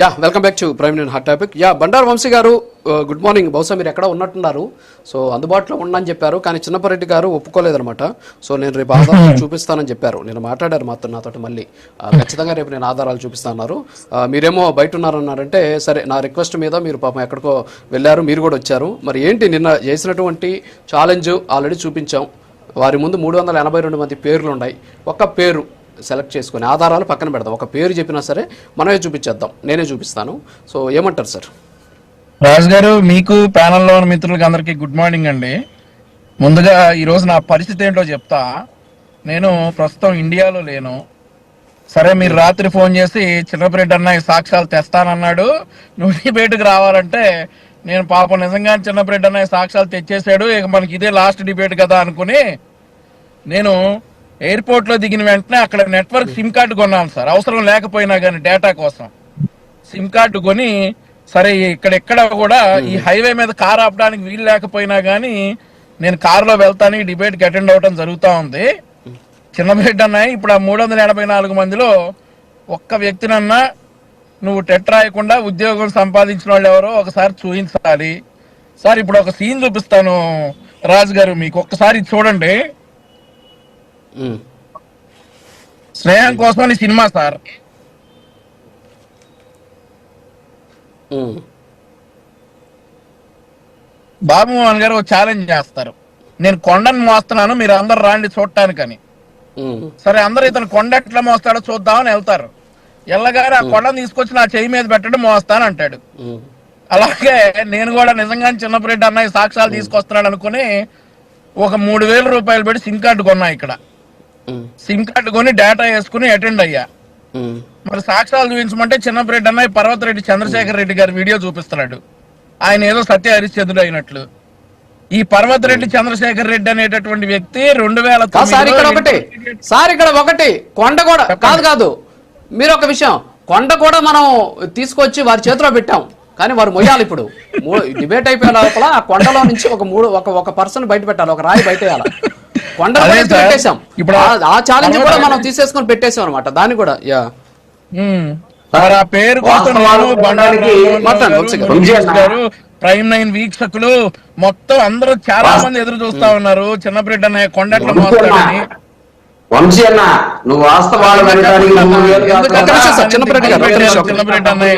Welcome back to prime news hot topic. Bandaru Vamsi garu good morning. బహుశా మీరు ఎక్కడ ఉన్నట్టున్నారు, సో అందుబాటులో ఉండని చెప్పారు, కానీ చిన్నపరెడ్డి గారు ఒప్పుకోలేదనమాట. సో నేను రేపు ఆధారాలు చూపిస్తానని చెప్పారు. నేను మాట్లాడారు నాతోటి మళ్ళీ ఖచ్చితంగా రేపు నేను ఆధారాలు చూపిస్తాను. మీరేమో బయట ఉన్నారన్నారంటే సరే, నా రిక్వెస్ట్ మీద మీరు పాపం ఎక్కడికో వెళ్ళారు, మీరు కూడా వచ్చారు. మరి ఏంటి నిన్న చేసినటువంటి ఛాలెంజ్ ఆల్రెడీ చూపించాం. వారి ముందు 382 మంది పేర్లు ఉన్నాయి. ఒక్క పేరు సెలెక్ట్ చేసుకుని ఆధారాలు పక్కన పెడదాం, ఒక పేరు చెప్పినా సరే మనమే చూపించేద్దాం, నేనే చూపిస్తాను. సో ఏమంటారు సార్? రాజు గారు, మీకు ప్యానెల్లో ఉన్న మిత్రులకి అందరికీ గుడ్ మార్నింగ్ అండి. ముందుగా ఈరోజు నా పరిస్థితి ఏంటో చెప్తా. నేను ప్రస్తుతం ఇండియాలో లేను. సరే, మీరు రాత్రి ఫోన్ చేసి చిన్నపరెడ్డి అన్నయ్య సాక్ష్యాలు తెస్తానన్నాడు, నువ్వు డిబేట్కి రావాలంటే నేను పాపం నిజంగా చిన్నపరెడ్డి అన్నయ్య సాక్ష్యాలు తెచ్చేసాడు, ఇక మనకి ఇదే లాస్ట్ డిబేట్ కదా అనుకుని నేను ఎయిర్పోర్ట్లో దిగిన వెంటనే అక్కడ నెట్వర్క్ సిమ్ కార్డు కొన్నాను సార్, అవసరం లేకపోయినా కానీ డేటా కోసం సిమ్ కార్డు కొని, సరే ఇక్కడెక్కడ కూడా ఈ హైవే మీద కార్ ఆపడానికి వీలు లేకపోయినా కానీ నేను కారులో వెళ్తాను, ఈ డిబేట్కి అటెండ్ అవ్వడం జరుగుతూ ఉంది. చిన్నపరెడ్డి అన్నయ్య ఇప్పుడు ఆ 384 మందిలో ఒక్క వ్యక్తినన్నా నువ్వు టెట్ రాయకుండా ఉద్యోగం సంపాదించిన వాళ్ళు ఎవరో ఒకసారి చూపించాలి సార్. ఇప్పుడు ఒక సీన్ చూపిస్తాను రాజు గారు, మీకు ఒక్కసారి చూడండి. స్నేహం కోసమని సినిమా సార్. బాబు మోహన్ గారు ఒక ఛాలెంజ్ చేస్తారు, నేను కొండను మోస్తున్నాను, మీరు అందరు రాండి చూడటానికని. సరే, అందరు ఇతను కొండ ఎట్లా మోస్తాడో చూద్దామని వెళ్తారు. ఎల్లగారు ఆ కొండను తీసుకొచ్చి నా చెయ్యి మీద పెట్టడం మోస్తాను అంటాడు. అలాగే నేను కూడా నిజంగానే చిన్నపరెడ్డి అన్నయ్య సాక్ష్యాలు తీసుకొస్తున్నాడు అనుకుని ఒక 3000 రూపాయలు పెట్టి సిమ్ కార్డు కొన్నా. ఇక్కడ సిమ్ కార్డు కొని డేటా వేసుకుని అటెండ్ అయ్యా. మరి సాక్ష్యాలు చూపించమంటే చిన్నపరెడ్డి అన్నయ్య పర్వతరెడ్డి చంద్రశేఖర్ రెడ్డి గారి వీడియో చూపిస్తున్నాడు. ఆయన ఏదో సత్య హరిశ్చంద్రుడు అయినట్లు. ఈ పర్వతరెడ్డి చంద్రశేఖర్ రెడ్డి అనేటటువంటి వ్యక్తి 2009 సార్ ఇక్కడ ఒకటి కొండ కూడా కాదు, మీరు ఒక విషయం, కొండ కూడా మనం తీసుకొచ్చి వారి చేతిలో పెట్టాం, కానీ వారు మొయ్యాలి. ఇప్పుడు డిబేట్ అయిపోయిన లోపల ఆ కొండలో నుంచి ఒక పర్సన్ బయట పెట్టాలి, ఒక రాయి బయట వేయాలి. కొండ పెట్టేశాం, ఇప్పుడు ఆ ఛాలెంజ్ కూడా మనం తీసేసుకొని పెట్టేసాం అనమాట. దాన్ని కూడా ఆ పేరు ప్రైమ్ 9 వీక్షకులు మొత్తం అందరూ చాలా మంది ఎదురు చూస్తా ఉన్నారు, చిన్నపరెడ్డి అన్నయ్య కొండట్లో మోస్తాడని. వంశీ అన్న, నువ్వు వాస్తవాలు చిన్నపరెడ్డి అన్నయ్య